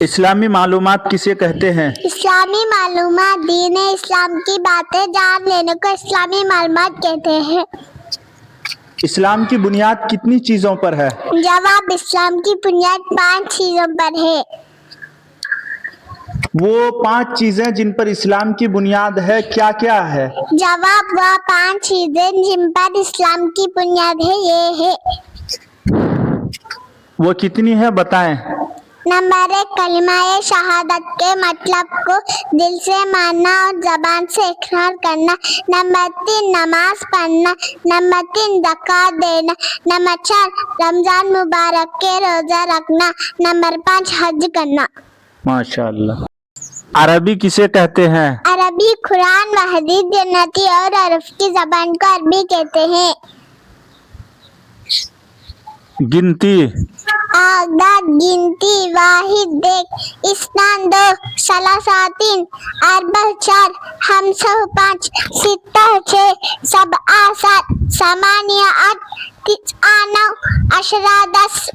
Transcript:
इस्लामी मालूमात किसे कहते हैं? इस्लामी मालूमात दीन इस्लाम की बातें जान लेने को इस्लामी मालूमात कहते हैं। इस्लाम की बुनियाद कितनी चीजों पर है? जवाब, इस्लाम की बुनियाद 5 चीजों पर है। वो 5 चीजें जिन पर इस्लाम की बुनियाद है क्या क्या है? जवाब, वह 5 चीजें जिन पर इस्लाम की बुनियाद है ये है। वो कितनी है बताएं? नंबर 1, कलिमाए शहादत के मतलब को दिल से मानना और जबान से इकरार करना। नंबर 3, नमाज पढ़ना। नंबर 3, ज़कात देना। नंबर 4, रमजान मुबारक के रोजा रखना। नंबर 5, हज करना। माशाअल्लाह। अरबी किसे कहते हैं? अरबी कुरान व हदीस जन्नती और अरब की जबान को अरबी कहते हैं। गिनती। आदाद गिनती, वाहिद देख, इस्नान 2, सलासा 3, अरबा 4, हमसा 5, सित्ता 6, सबआ 7, समानिया 8, तिस्आ 9, अशरा 10।